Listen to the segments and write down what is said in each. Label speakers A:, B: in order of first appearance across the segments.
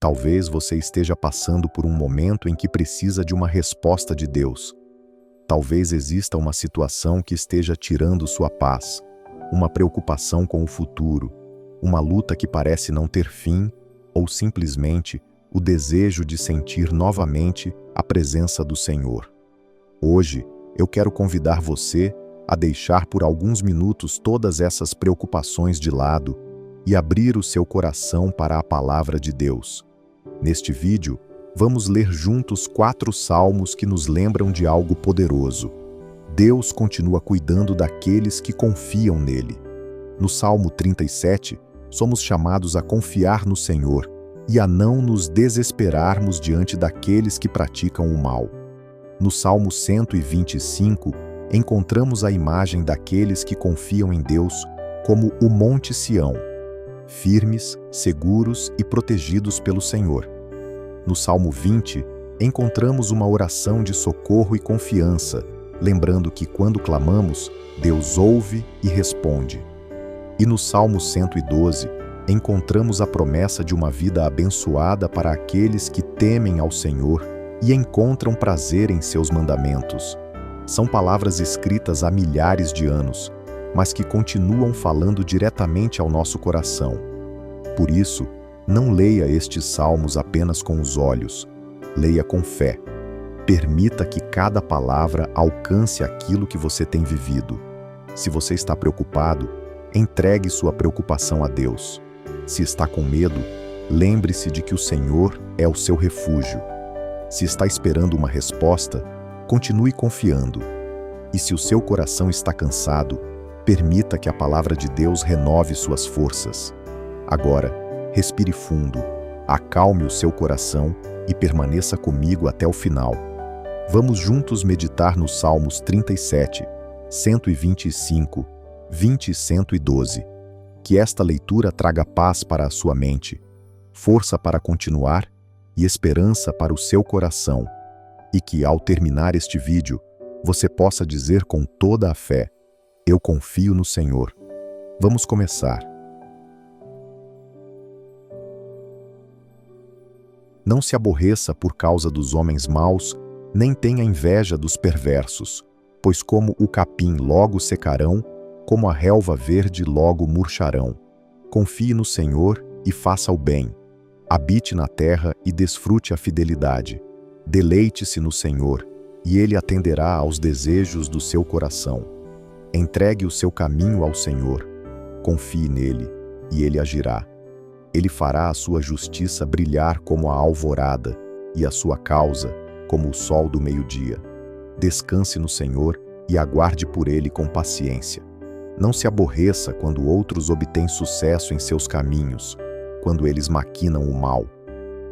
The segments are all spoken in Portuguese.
A: Talvez você esteja passando por um momento em que precisa de uma resposta de Deus. Talvez exista uma situação que esteja tirando sua paz, uma preocupação com o futuro, uma luta que parece não ter fim, ou simplesmente o desejo de sentir novamente a presença do Senhor. Hoje, eu quero convidar você a deixar por alguns minutos todas essas preocupações de lado e abrir o seu coração para a palavra de Deus. Neste vídeo, vamos ler juntos 4 salmos que nos lembram de algo poderoso. Deus continua cuidando daqueles que confiam nele. No Salmo 37, somos chamados a confiar no Senhor e a não nos desesperarmos diante daqueles que praticam o mal. No Salmo 125, encontramos a imagem daqueles que confiam em Deus como o Monte Sião, firmes, seguros e protegidos pelo Senhor. No Salmo 20, encontramos uma oração de socorro e confiança, lembrando que quando clamamos, Deus ouve e responde. E no Salmo 112, encontramos a promessa de uma vida abençoada para aqueles que temem ao Senhor e encontram prazer em seus mandamentos. São palavras escritas há milhares de anos, mas que continuam falando diretamente ao nosso coração. Por isso, não leia estes salmos apenas com os olhos, leia com fé. Permita que cada palavra alcance aquilo que você tem vivido. Se você está preocupado, entregue sua preocupação a Deus. Se está com medo, lembre-se de que o Senhor é o seu refúgio. Se está esperando uma resposta, continue confiando. E se o seu coração está cansado, permita que a palavra de Deus renove suas forças. Agora, respire fundo, acalme o seu coração e permaneça comigo até o final. Vamos juntos meditar nos Salmos 37, 125, 20 e 112. Que esta leitura traga paz para a sua mente, força para continuar e esperança para o seu coração. E que, ao terminar este vídeo, você possa dizer com toda a fé: eu confio no Senhor. Vamos começar. Não se aborreça por causa dos homens maus, nem tenha inveja dos perversos, pois como o capim logo secarão, como a relva verde logo murcharão. Confie no Senhor e faça o bem. Habite na terra e desfrute a fidelidade. Deleite-se no Senhor, e Ele atenderá aos desejos do seu coração. Entregue o seu caminho ao Senhor. Confie nele, e Ele agirá. Ele fará a sua justiça brilhar como a alvorada, e a sua causa como o sol do meio-dia. Descanse no Senhor e aguarde por Ele com paciência. Não se aborreça quando outros obtêm sucesso em seus caminhos, quando eles maquinam o mal.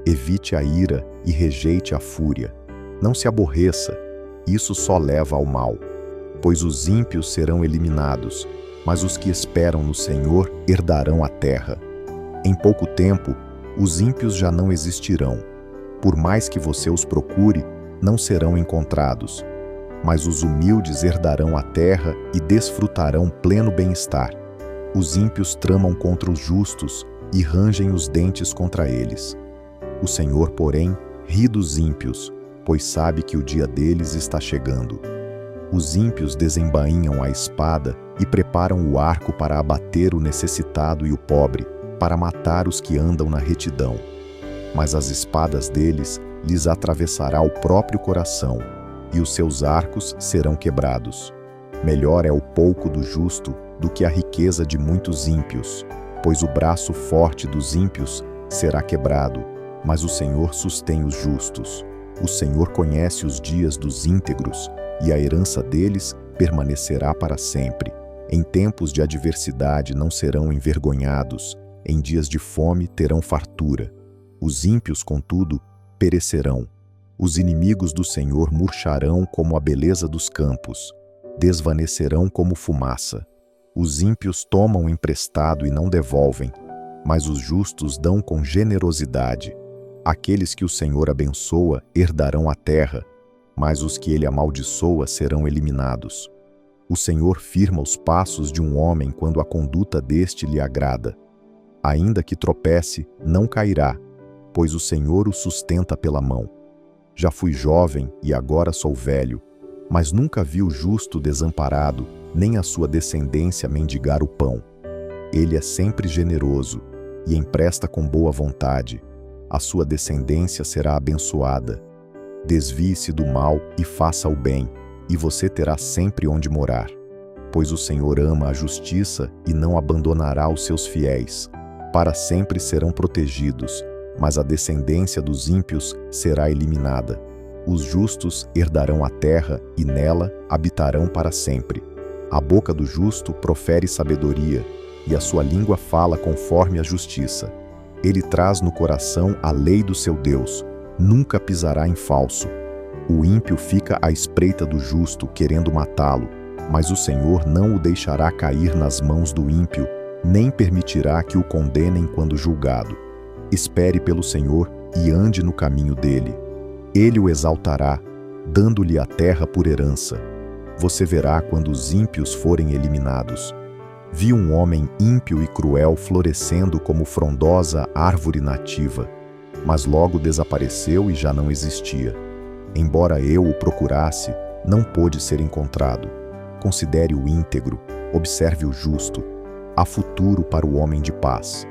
A: Evite a ira e rejeite a fúria. Não se aborreça, isso só leva ao mal. Pois os ímpios serão eliminados, mas os que esperam no Senhor herdarão a terra. Em pouco tempo, os ímpios já não existirão. Por mais que você os procure, não serão encontrados. Mas os humildes herdarão a terra e desfrutarão pleno bem-estar. Os ímpios tramam contra os justos e rangem os dentes contra eles. O Senhor, porém, ri dos ímpios, pois sabe que o dia deles está chegando. Os ímpios desembainham a espada e preparam o arco para abater o necessitado e o pobre, para matar os que andam na retidão. Mas as espadas deles lhes atravessará o próprio coração, e os seus arcos serão quebrados. Melhor é o pouco do justo do que a riqueza de muitos ímpios, pois o braço forte dos ímpios será quebrado, mas o Senhor sustém os justos. O Senhor conhece os dias dos íntegros, e a herança deles permanecerá para sempre. Em tempos de adversidade não serão envergonhados, em dias de fome terão fartura. Os ímpios, contudo, perecerão. Os inimigos do Senhor murcharão como a beleza dos campos, desvanecerão como fumaça. Os ímpios tomam emprestado e não devolvem, mas os justos dão com generosidade. Aqueles que o Senhor abençoa herdarão a terra, mas os que ele amaldiçoa serão eliminados. O Senhor firma os passos de um homem quando a conduta deste lhe agrada. Ainda que tropece, não cairá, pois o Senhor o sustenta pela mão. Já fui jovem e agora sou velho, mas nunca vi o justo desamparado, nem a sua descendência mendigar o pão. Ele é sempre generoso e empresta com boa vontade. A sua descendência será abençoada. Desvie-se do mal e faça o bem, e você terá sempre onde morar. Pois o Senhor ama a justiça e não abandonará os seus fiéis. Para sempre serão protegidos, mas a descendência dos ímpios será eliminada. Os justos herdarão a terra e nela habitarão para sempre. A boca do justo profere sabedoria, e a sua língua fala conforme a justiça. Ele traz no coração a lei do seu Deus, nunca pisará em falso. O ímpio fica à espreita do justo, querendo matá-lo, mas o Senhor não o deixará cair nas mãos do ímpio, nem permitirá que o condenem quando julgado. Espere pelo Senhor e ande no caminho dele. Ele o exaltará, dando-lhe a terra por herança. Você verá quando os ímpios forem eliminados. Vi um homem ímpio e cruel florescendo como frondosa árvore nativa, mas logo desapareceu e já não existia. Embora eu o procurasse, não pôde ser encontrado. Considere o íntegro, observe o justo. Há futuro para o homem de paz.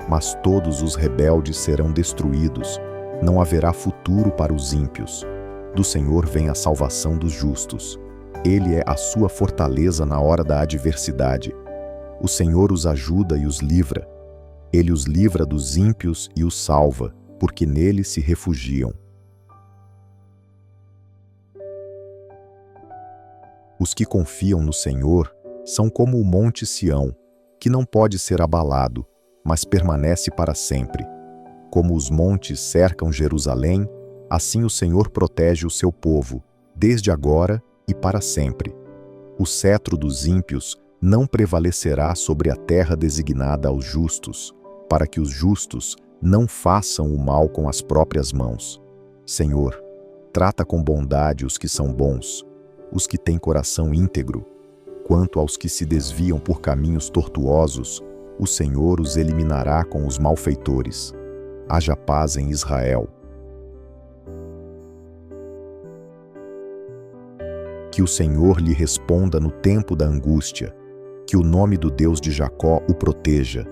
A: Mas todos os rebeldes serão destruídos. Não haverá futuro para os ímpios. Do Senhor vem a salvação dos justos. Ele é a sua fortaleza na hora da adversidade. O Senhor os ajuda e os livra. Ele os livra dos ímpios e os salva, porque nele se refugiam. Os que confiam no Senhor são como o monte Sião, que não pode ser abalado, mas permanece para sempre. Como os montes cercam Jerusalém, assim o Senhor protege o seu povo, desde agora e para sempre. O cetro dos ímpios não prevalecerá sobre a terra designada aos justos, para que os justos não façam o mal com as próprias mãos. Senhor, trata com bondade os que são bons, os que têm coração íntegro. Quanto aos que se desviam por caminhos tortuosos, o Senhor os eliminará com os malfeitores. Haja paz em Israel. Que o Senhor lhe responda no tempo da angústia, que o nome do Deus de Jacó o proteja.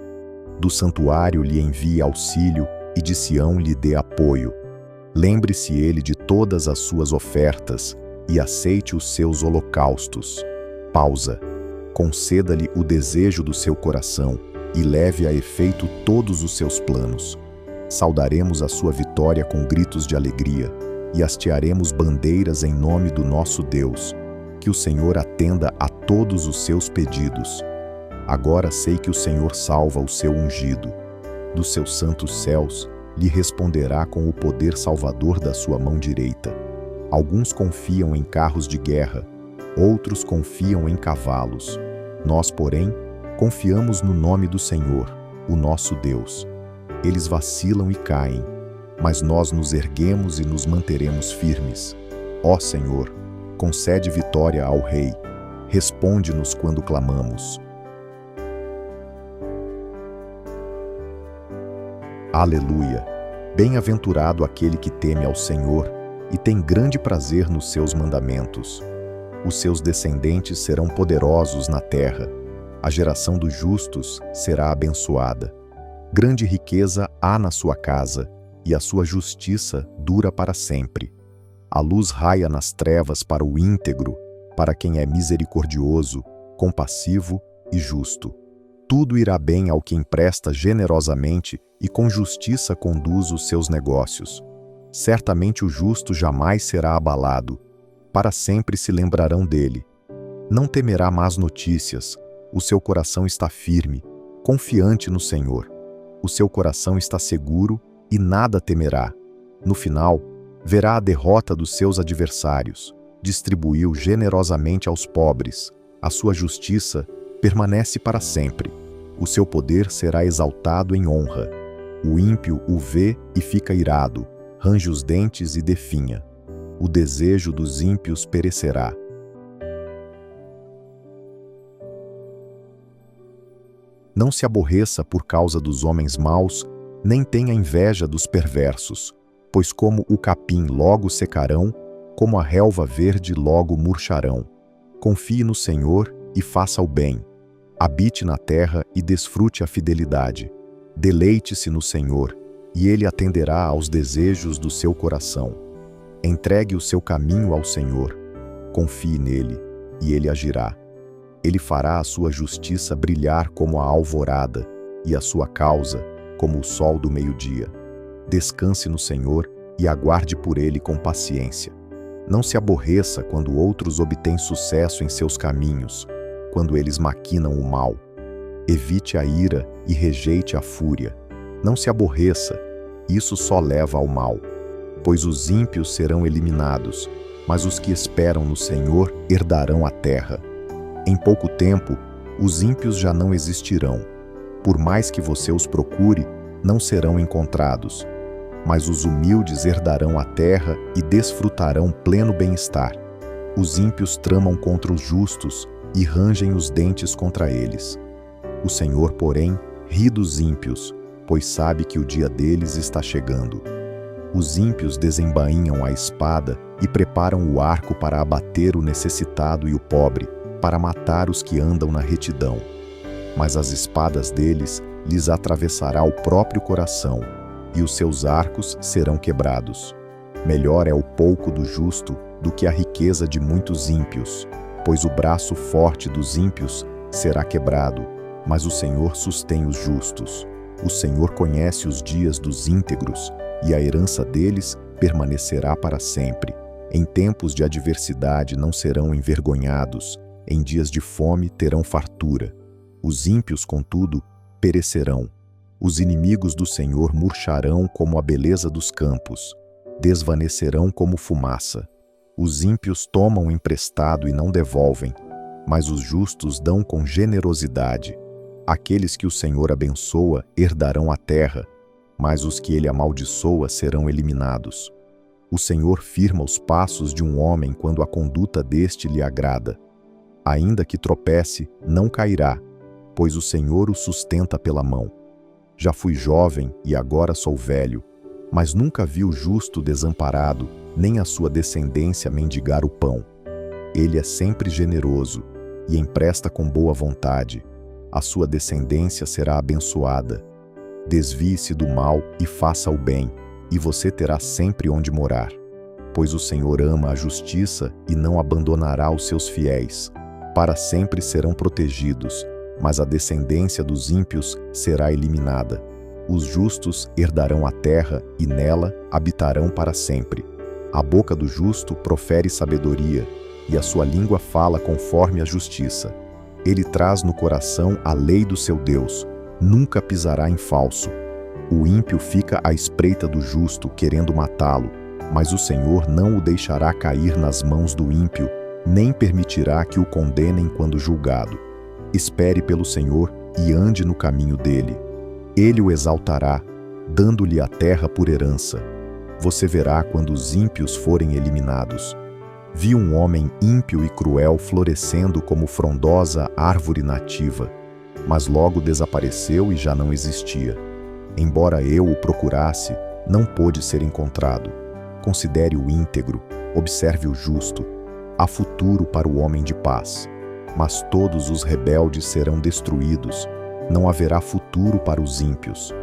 A: Do santuário lhe envie auxílio e de Sião lhe dê apoio. Lembre-se ele de todas as suas ofertas e aceite os seus holocaustos. Pausa. Conceda-lhe o desejo do seu coração e leve a efeito todos os seus planos. Saudaremos a sua vitória com gritos de alegria e hastearemos bandeiras em nome do nosso Deus. Que o Senhor atenda a todos os seus pedidos. Agora sei que o Senhor salva o seu ungido. Dos seus santos céus lhe responderá com o poder salvador da sua mão direita. Alguns confiam em carros de guerra, outros confiam em cavalos. Nós, porém, confiamos no nome do Senhor, o nosso Deus. Eles vacilam e caem, mas nós nos erguemos e nos manteremos firmes. Ó Senhor, concede vitória ao Rei. Responde-nos quando clamamos. Aleluia! Bem-aventurado aquele que teme ao Senhor e tem grande prazer nos seus mandamentos. Os seus descendentes serão poderosos na terra. A geração dos justos será abençoada. Grande riqueza há na sua casa, e a sua justiça dura para sempre. A luz raia nas trevas para o íntegro, para quem é misericordioso, compassivo e justo. Tudo irá bem ao que empresta generosamente e com justiça conduz os seus negócios. Certamente o justo jamais será abalado. Para sempre se lembrarão dele. Não temerá más notícias. O seu coração está firme, confiante no Senhor. O seu coração está seguro e nada temerá. No final, verá a derrota dos seus adversários. Distribuiu generosamente aos pobres. A sua justiça permanece para sempre. O seu poder será exaltado em honra. O ímpio o vê e fica irado, range os dentes e definha. O desejo dos ímpios perecerá. Não se aborreça por causa dos homens maus, Nem tenha inveja dos perversos, pois como o capim logo secarão, como a relva verde logo murcharão. Confie no Senhor e faça o bem. Habite na terra e desfrute a fidelidade. Deleite-se no Senhor, e Ele atenderá aos desejos do seu coração. Entregue o seu caminho ao Senhor. Confie nele, e Ele agirá. Ele fará a sua justiça brilhar como a alvorada, e a sua causa como o sol do meio-dia. Descanse no Senhor e aguarde por Ele com paciência. Não se aborreça quando outros obtêm sucesso em seus caminhos, quando eles maquinam o mal. Evite a ira e rejeite a fúria. Não se aborreça, isso só leva ao mal. Pois os ímpios serão eliminados, mas os que esperam no Senhor herdarão a terra. Em pouco tempo, os ímpios já não existirão. Por mais que você os procure, não serão encontrados. Mas os humildes herdarão a terra e desfrutarão pleno bem-estar. Os ímpios tramam contra os justos e rangem os dentes contra eles. O Senhor, porém, ri dos ímpios, pois sabe que o dia deles está chegando. Os ímpios desembainham a espada e preparam o arco para abater o necessitado e o pobre, para matar os que andam na retidão. Mas as espadas deles lhes atravessará o próprio coração, e os seus arcos serão quebrados. Melhor é o pouco do justo do que a riqueza de muitos ímpios, pois o braço forte dos ímpios será quebrado, mas o Senhor sustém os justos. O Senhor conhece os dias dos íntegros, e a herança deles permanecerá para sempre. Em tempos de adversidade não serão envergonhados, em dias de fome terão fartura. Os ímpios, contudo, perecerão. Os inimigos do Senhor murcharão como a beleza dos campos, desvanecerão como fumaça. Os ímpios tomam emprestado e não devolvem, mas os justos dão com generosidade. Aqueles que o Senhor abençoa herdarão a terra, mas os que ele amaldiçoa serão eliminados. O Senhor firma os passos de um homem quando a conduta deste lhe agrada. Ainda que tropece, não cairá, pois o Senhor o sustenta pela mão. Já fui jovem e agora sou velho, mas nunca vi o justo desamparado, nem a sua descendência mendigar o pão. Ele é sempre generoso e empresta com boa vontade. A sua descendência será abençoada. Desvie-se do mal e faça o bem, e você terá sempre onde morar. Pois o Senhor ama a justiça e não abandonará os seus fiéis. Para sempre serão protegidos, mas a descendência dos ímpios será eliminada. Os justos herdarão a terra e nela habitarão para sempre. A boca do justo profere sabedoria, e a sua língua fala conforme a justiça. Ele traz no coração a lei do seu Deus, nunca pisará em falso. O ímpio fica à espreita do justo, querendo matá-lo, mas o Senhor não o deixará cair nas mãos do ímpio, nem permitirá que o condenem quando julgado. Espere pelo Senhor e ande no caminho dele. Ele o exaltará, dando-lhe a terra por herança. Você verá quando os ímpios forem eliminados. Vi um homem ímpio e cruel florescendo como frondosa árvore nativa, mas logo desapareceu e já não existia. Embora eu o procurasse, não pôde ser encontrado. Considere o íntegro, observe o justo. Há futuro para o homem de paz. Mas todos os rebeldes serão destruídos. Não haverá futuro para os ímpios.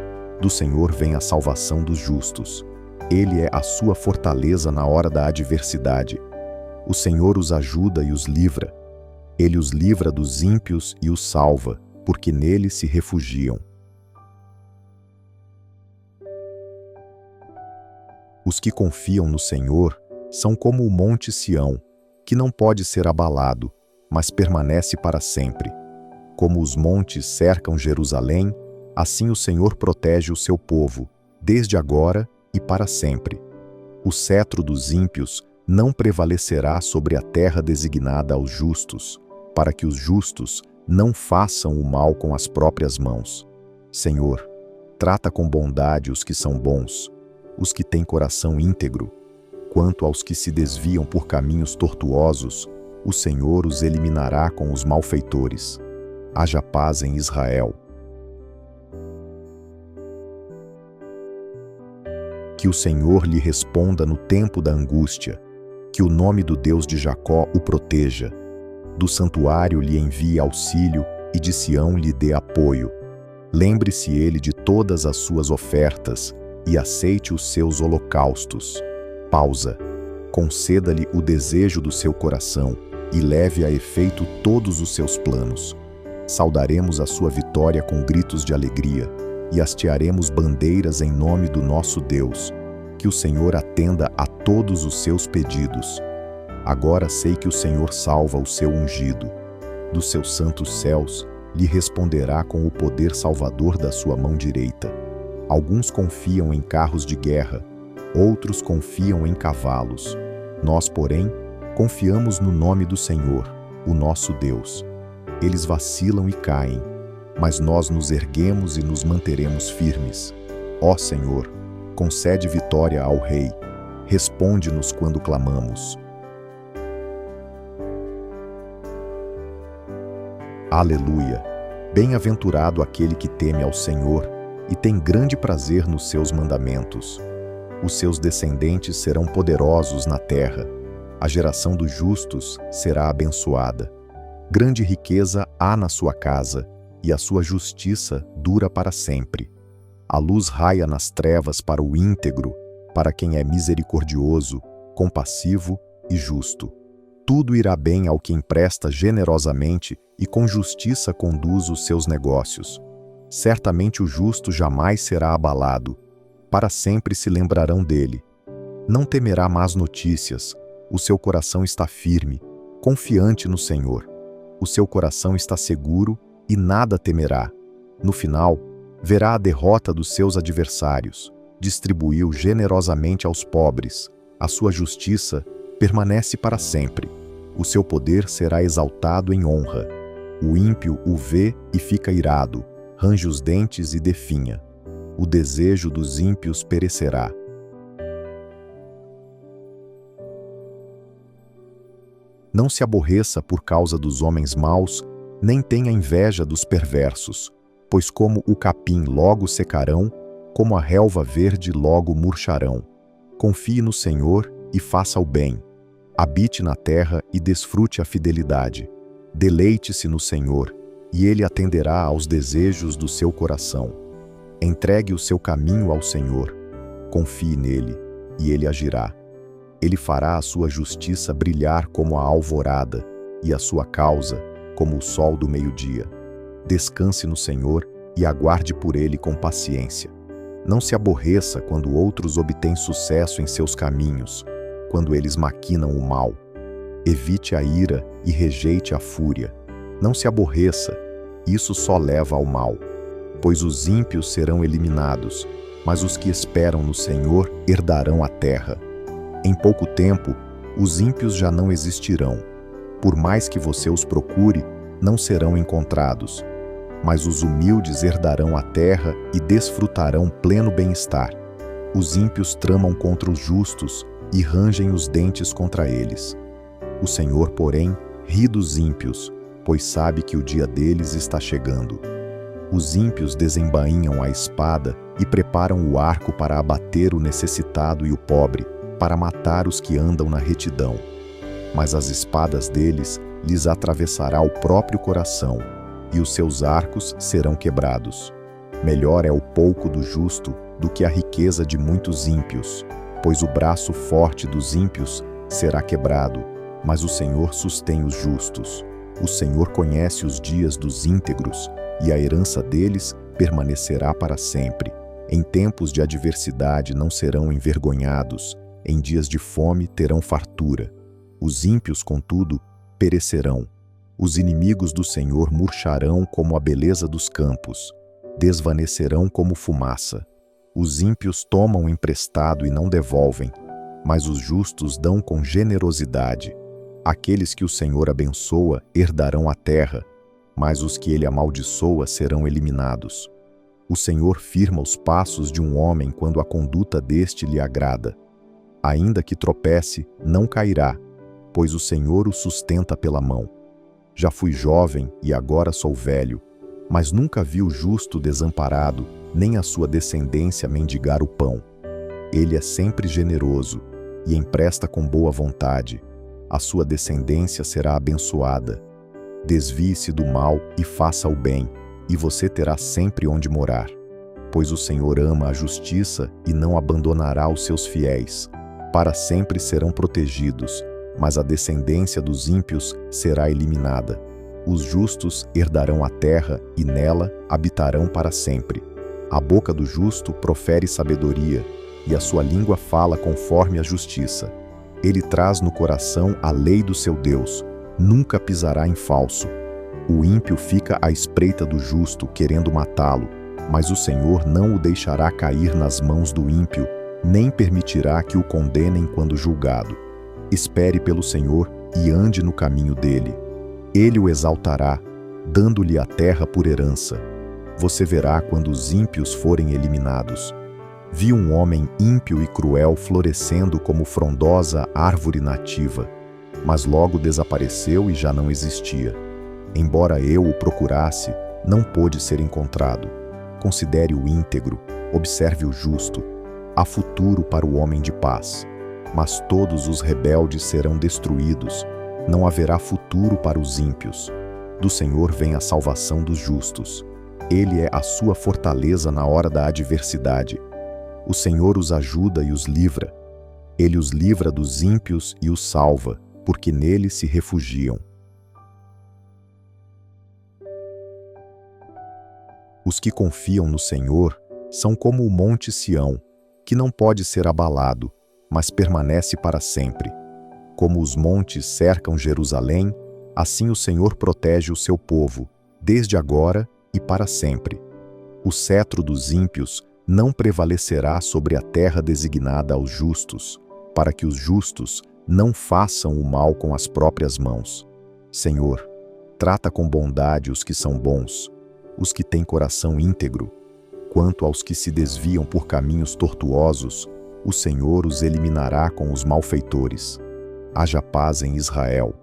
A: Do Senhor vem a salvação dos justos. Ele é a sua fortaleza na hora da adversidade. O Senhor os ajuda e os livra. Ele os livra dos ímpios e os salva, porque nele se refugiam. Os que confiam no Senhor são como o monte Sião, que não pode ser abalado, mas permanece para sempre. Como os montes cercam Jerusalém, assim o Senhor protege o seu povo, desde agora e para sempre. O cetro dos ímpios não prevalecerá sobre a terra designada aos justos, para que os justos não façam o mal com as próprias mãos. Senhor, trata com bondade os que são bons, os que têm coração íntegro. Quanto aos que se desviam por caminhos tortuosos, o Senhor os eliminará com os malfeitores. Haja paz em Israel. Que o Senhor lhe responda no tempo da angústia, que o nome do Deus de Jacó o proteja. Do santuário lhe envie auxílio e de Sião lhe dê apoio. Lembre-se ele de todas as suas ofertas e aceite os seus holocaustos. Pausa. Conceda-lhe o desejo do seu coração e leve a efeito todos os seus planos. Saudaremos a sua vitória com gritos de alegria e hastearemos bandeiras em nome do nosso Deus. Que o Senhor atenda a todos os seus pedidos. Agora sei que o Senhor salva o seu ungido. Dos seus santos céus lhe responderá com o poder salvador da sua mão direita. Alguns confiam em carros de guerra, outros confiam em cavalos. Nós, porém, confiamos no nome do Senhor, o nosso Deus. Eles vacilam e caem, mas nós nos erguemos e nos manteremos firmes. Ó Senhor, concede vitória ao Rei. Responde-nos quando clamamos. Aleluia! Bem-aventurado aquele que teme ao Senhor e tem grande prazer nos seus mandamentos. Os seus descendentes serão poderosos na terra. A geração dos justos será abençoada. Grande riqueza há na sua casa, e a sua justiça dura para sempre. A luz raia nas trevas para o íntegro, para quem é misericordioso, compassivo e justo. Tudo irá bem ao que empresta generosamente e com justiça conduz os seus negócios. Certamente o justo jamais será abalado. Para sempre se lembrarão dele. Não temerá más notícias. O seu coração está firme, confiante no Senhor. O seu coração está seguro e nada temerá. No final, verá a derrota dos seus adversários. Distribuiu generosamente aos pobres. A sua justiça permanece para sempre. O seu poder será exaltado em honra. O ímpio o vê e fica irado, range os dentes e definha. O desejo dos ímpios perecerá. Não se aborreça por causa dos homens maus, nem tenha inveja dos perversos, pois como o capim logo secarão, como a relva verde logo murcharão. Confie no Senhor e faça o bem. Habite na terra e desfrute a fidelidade. Deleite-se no Senhor, e Ele atenderá aos desejos do seu coração. Entregue o seu caminho ao Senhor. Confie nele, e Ele agirá. Ele fará a sua justiça brilhar como a alvorada, e a sua causa como o sol do meio-dia. Descanse no Senhor e aguarde por Ele com paciência. Não se aborreça quando outros obtêm sucesso em seus caminhos, quando eles maquinam o mal. Evite a ira e rejeite a fúria. Não se aborreça, isso só leva ao mal. Pois os ímpios serão eliminados, mas os que esperam no Senhor herdarão a terra. Em pouco tempo, os ímpios já não existirão. Por mais que você os procure, não serão encontrados. Mas os humildes herdarão a terra e desfrutarão pleno bem-estar. Os ímpios tramam contra os justos e rangem os dentes contra eles. O Senhor, porém, ri dos ímpios, pois sabe que o dia deles está chegando. Os ímpios desembainham a espada e preparam o arco para abater o necessitado e o pobre, para matar os que andam na retidão. Mas as espadas deles lhes atravessará o próprio coração, e os seus arcos serão quebrados. Melhor é o pouco do justo do que a riqueza de muitos ímpios, pois o braço forte dos ímpios será quebrado, mas o Senhor sustém os justos. O Senhor conhece os dias dos íntegros, e a herança deles permanecerá para sempre. Em tempos de adversidade não serão envergonhados, em dias de fome terão fartura. Os ímpios, contudo, perecerão. Os inimigos do Senhor murcharão como a beleza dos campos, desvanecerão como fumaça. Os ímpios tomam emprestado e não devolvem, mas os justos dão com generosidade. Aqueles que o Senhor abençoa herdarão a terra, mas os que ele amaldiçoa serão eliminados. O Senhor firma os passos de um homem quando a conduta deste lhe agrada. Ainda que tropece, não cairá, pois o Senhor o sustenta pela mão. Já fui jovem e agora sou velho, mas nunca vi o justo desamparado, nem a sua descendência mendigar o pão. Ele é sempre generoso e empresta com boa vontade. A sua descendência será abençoada. Desvie-se do mal e faça o bem, e você terá sempre onde morar. Pois o Senhor ama a justiça e não abandonará os seus fiéis. Para sempre serão protegidos, mas a descendência dos ímpios será eliminada. Os justos herdarão a terra e nela habitarão para sempre. A boca do justo profere sabedoria, e a sua língua fala conforme a justiça. Ele traz no coração a lei do seu Deus, nunca pisará em falso. O ímpio fica à espreita do justo, querendo matá-lo, mas o Senhor não o deixará cair nas mãos do ímpio, nem permitirá que o condenem quando julgado. Espere pelo Senhor e ande no caminho dele. Ele o exaltará, dando-lhe a terra por herança. Você verá quando os ímpios forem eliminados. Vi um homem ímpio e cruel florescendo como frondosa árvore nativa, mas logo desapareceu e já não existia. Embora eu o procurasse, não pôde ser encontrado. Considere o íntegro, observe o justo. Há futuro para o homem de paz. Mas todos os rebeldes serão destruídos. Não haverá futuro para os ímpios. Do Senhor vem a salvação dos justos. Ele é a sua fortaleza na hora da adversidade. O Senhor os ajuda e os livra. Ele os livra dos ímpios e os salva, porque nele se refugiam. Os que confiam no Senhor são como o monte Sião, que não pode ser abalado, mas permanece para sempre. Como os montes cercam Jerusalém, assim o Senhor protege o seu povo, desde agora e para sempre. O cetro dos ímpios não prevalecerá sobre a terra designada aos justos, para que os justos não façam o mal com as próprias mãos. Senhor, trata com bondade os que são bons, os que têm coração íntegro. Quanto aos que se desviam por caminhos tortuosos, o Senhor os eliminará com os malfeitores. Haja paz em Israel.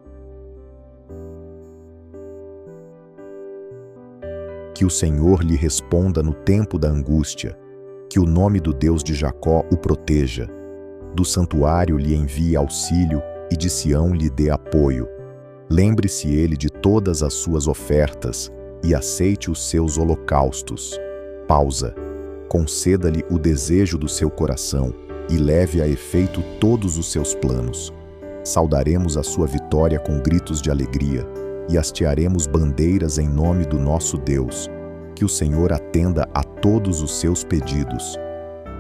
A: Que o Senhor lhe responda no tempo da angústia, que o nome do Deus de Jacó o proteja. Do santuário lhe envie auxílio e de Sião lhe dê apoio. Lembre-se ele de todas as suas ofertas e aceite os seus holocaustos. Pausa. Conceda-lhe o desejo do seu coração e leve a efeito todos os seus planos. Saudaremos a sua vitória com gritos de alegria e hastearemos bandeiras em nome do nosso Deus. Que o Senhor atenda a todos os seus pedidos.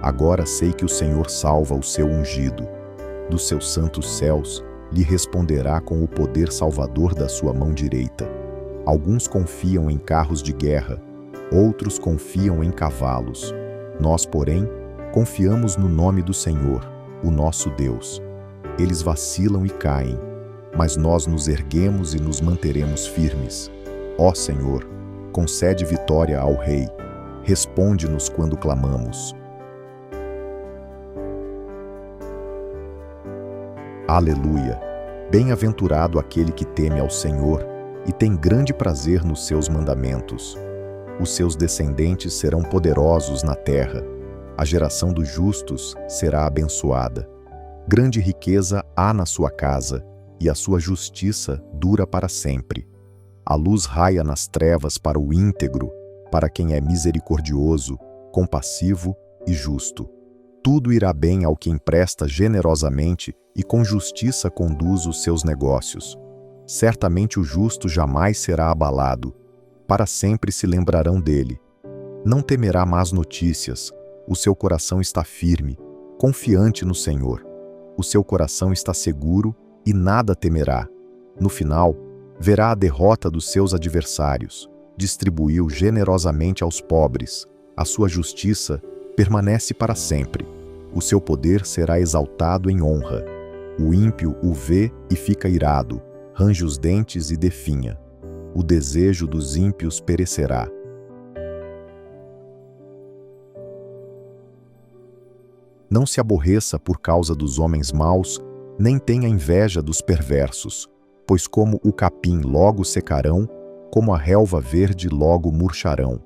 A: Agora sei que o Senhor salva o seu ungido. Dos seus santos céus lhe responderá com o poder salvador da sua mão direita. Alguns confiam em carros de guerra, outros confiam em cavalos. Nós, porém, confiamos no nome do Senhor, o nosso Deus. Eles vacilam e caem, mas nós nos erguemos e nos manteremos firmes. Ó Senhor, concede vitória ao Rei. Responde-nos quando clamamos. Aleluia! Bem-aventurado aquele que teme ao Senhor e tem grande prazer nos seus mandamentos. Os seus descendentes serão poderosos na terra. A geração dos justos será abençoada. Grande riqueza há na sua casa, e a sua justiça dura para sempre. A luz raia nas trevas para o íntegro, para quem é misericordioso, compassivo e justo. Tudo irá bem ao que empresta generosamente e com justiça conduz os seus negócios. Certamente o justo jamais será abalado. Para sempre se lembrarão dele. Não temerá más notícias. O seu coração está firme, confiante no Senhor. O seu coração está seguro e nada temerá. No final, verá a derrota dos seus adversários. Distribuiu generosamente aos pobres. A sua justiça permanece para sempre. O seu poder será exaltado em honra. O ímpio o vê e fica irado, range os dentes e definha. O desejo dos ímpios perecerá. Não se aborreça por causa dos homens maus, nem tenha inveja dos perversos, pois como o capim logo secarão, como a relva verde logo murcharão.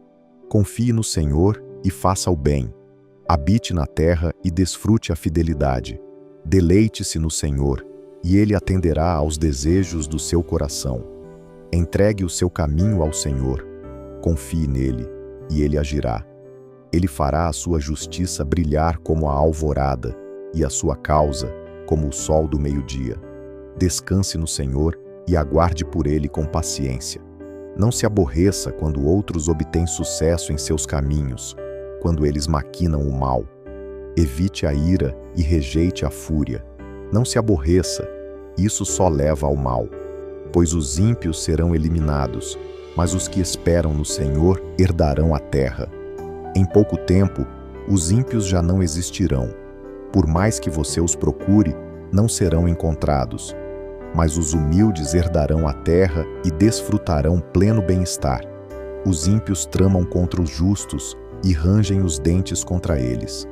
A: Confie no Senhor e faça o bem. Habite na terra e desfrute a fidelidade. Deleite-se no Senhor, e Ele atenderá aos desejos do seu coração. Entregue o seu caminho ao Senhor. Confie nele, e Ele agirá. Ele fará a sua justiça brilhar como a alvorada, e a sua causa como o sol do meio-dia. Descanse no Senhor e aguarde por Ele com paciência. Não se aborreça quando outros obtêm sucesso em seus caminhos, quando eles maquinam o mal. Evite a ira e rejeite a fúria. Não se aborreça, isso só leva ao mal. Pois os ímpios serão eliminados, mas os que esperam no Senhor herdarão a terra. Em pouco tempo, os ímpios já não existirão. Por mais que você os procure, não serão encontrados. Mas os humildes herdarão a terra e desfrutarão pleno bem-estar. Os ímpios tramam contra os justos e rangem os dentes contra eles.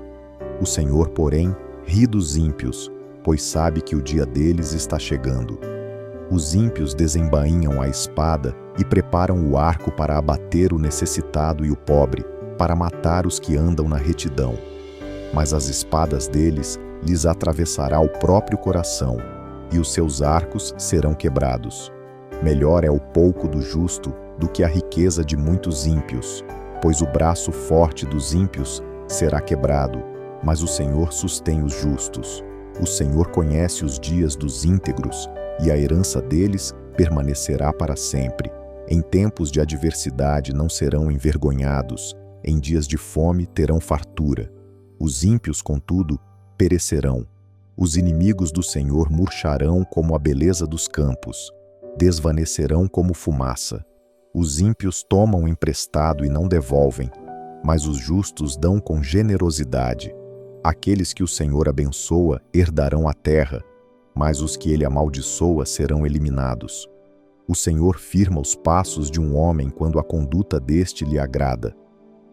A: O Senhor, porém, ri dos ímpios, pois sabe que o dia deles está chegando. Os ímpios desembainham a espada e preparam o arco para abater o necessitado e o pobre, para matar os que andam na retidão. Mas as espadas deles lhes atravessará o próprio coração, e os seus arcos serão quebrados. Melhor é o pouco do justo do que a riqueza de muitos ímpios, pois o braço forte dos ímpios será quebrado, mas o Senhor sustém os justos. O Senhor conhece os dias dos íntegros, e a herança deles permanecerá para sempre. Em tempos de adversidade não serão envergonhados, em dias de fome terão fartura. Os ímpios, contudo, perecerão. Os inimigos do Senhor murcharão como a beleza dos campos, desvanecerão como fumaça. Os ímpios tomam emprestado e não devolvem, mas os justos dão com generosidade. Aqueles que o Senhor abençoa herdarão a terra, mas os que ele amaldiçoa serão eliminados. O Senhor firma os passos de um homem quando a conduta deste lhe agrada.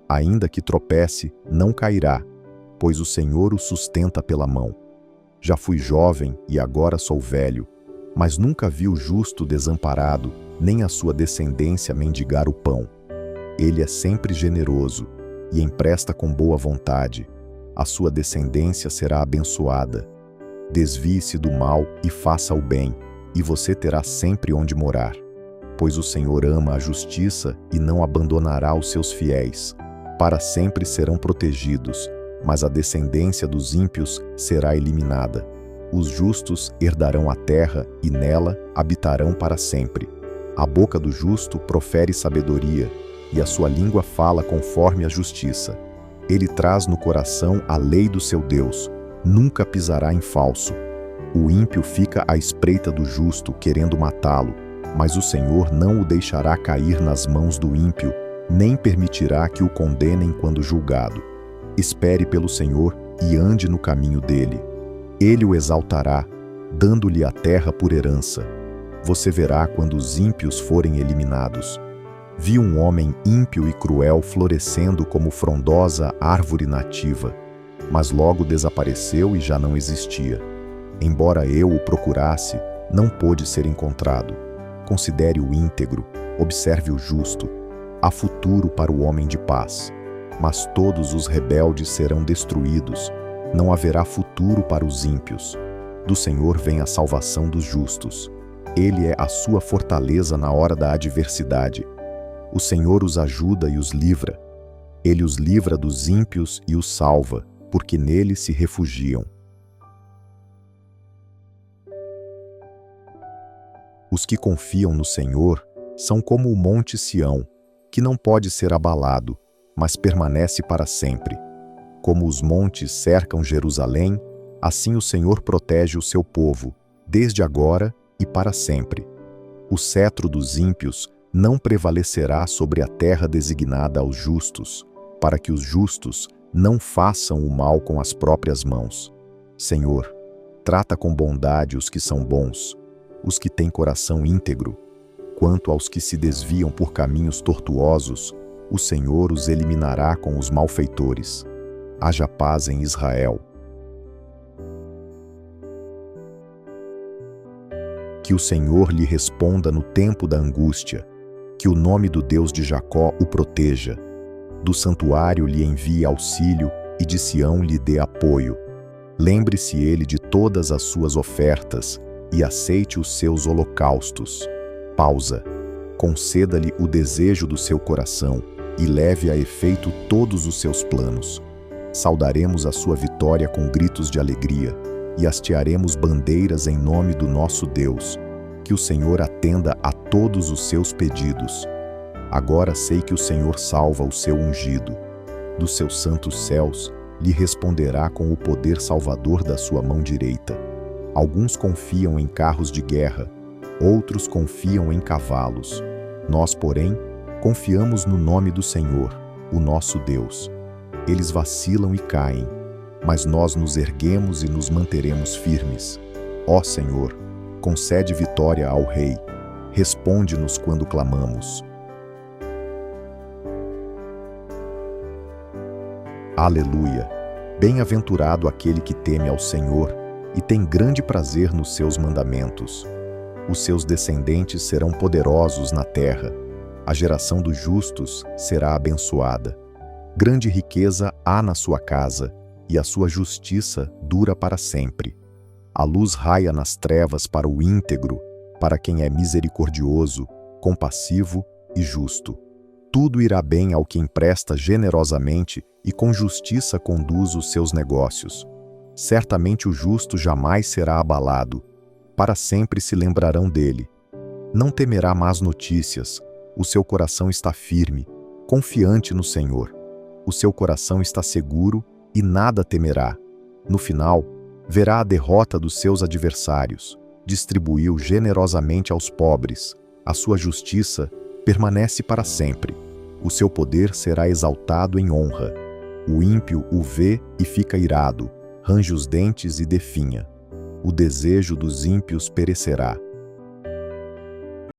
A: Ainda que tropece, não cairá, pois o Senhor o sustenta pela mão. Já fui jovem e agora sou velho, mas nunca vi o justo desamparado, nem a sua descendência mendigar o pão. Ele é sempre generoso e empresta com boa vontade. A sua descendência será abençoada. Desvie-se do mal e faça o bem, e você terá sempre onde morar. Pois o Senhor ama a justiça e não abandonará os seus fiéis. Para sempre serão protegidos, mas a descendência dos ímpios será eliminada. Os justos herdarão a terra e nela habitarão para sempre. A boca do justo profere sabedoria, e a sua língua fala conforme a justiça. Ele traz no coração a lei do seu Deus, nunca pisará em falso. O ímpio fica à espreita do justo, querendo matá-lo, mas o Senhor não o deixará cair nas mãos do ímpio, nem permitirá que o condenem quando julgado. Espere pelo Senhor e ande no caminho dele. Ele o exaltará, dando-lhe a terra por herança. Você verá quando os ímpios forem eliminados. Vi um homem ímpio e cruel florescendo como frondosa árvore nativa, mas logo desapareceu e já não existia. Embora eu o procurasse, não pôde ser encontrado. Considere o íntegro, observe o justo. Há futuro para o homem de paz. Mas todos os rebeldes serão destruídos. Não haverá futuro para os ímpios. Do Senhor vem a salvação dos justos. Ele é a sua fortaleza na hora da adversidade. O Senhor os ajuda e os livra. Ele os livra dos ímpios e os salva, porque nele se refugiam. Os que confiam no Senhor são como o monte Sião, que não pode ser abalado, mas permanece para sempre. Como os montes cercam Jerusalém, assim o Senhor protege o seu povo, desde agora e para sempre. O cetro dos ímpios não prevalecerá sobre a terra designada aos justos, para que os justos não façam o mal com as próprias mãos. Senhor, trata com bondade os que são bons, os que têm coração íntegro. Quanto aos que se desviam por caminhos tortuosos, o Senhor os eliminará com os malfeitores. Haja paz em Israel. Que o Senhor lhe responda no tempo da angústia, que o nome do Deus de Jacó o proteja. Do santuário lhe envie auxílio e de Sião lhe dê apoio. Lembre-se ele de todas as suas ofertas e aceite os seus holocaustos. Pausa. Conceda-lhe o desejo do seu coração e leve a efeito todos os seus planos. Saudaremos a sua vitória com gritos de alegria e hastearemos bandeiras em nome do nosso Deus. Que o Senhor atenda a todos os seus pedidos. Agora sei que o Senhor salva o seu ungido. Dos seus santos céus lhe responderá com o poder salvador da sua mão direita. Alguns confiam em carros de guerra, outros confiam em cavalos. Nós, porém, confiamos no nome do Senhor, o nosso Deus. Eles vacilam e caem, mas nós nos erguemos e nos manteremos firmes. Ó Senhor, concede vitória ao Rei. Responde-nos quando clamamos. Aleluia! Bem-aventurado aquele que teme ao Senhor e tem grande prazer nos seus mandamentos. Os seus descendentes serão poderosos na terra. A geração dos justos será abençoada. Grande riqueza há na sua casa, e a sua justiça dura para sempre. A luz raia nas trevas para o íntegro, para quem é misericordioso, compassivo e justo. Tudo irá bem ao que empresta generosamente e com justiça conduz os seus negócios. Certamente o justo jamais será abalado. Para sempre se lembrarão dele. Não temerá más notícias. O seu coração está firme, confiante no Senhor. O seu coração está seguro e nada temerá. No final, verá a derrota dos seus adversários. Distribuiu generosamente aos pobres. A sua justiça permanece para sempre. O seu poder será exaltado em honra. O ímpio o vê e fica irado, range os dentes e definha. O desejo dos ímpios perecerá,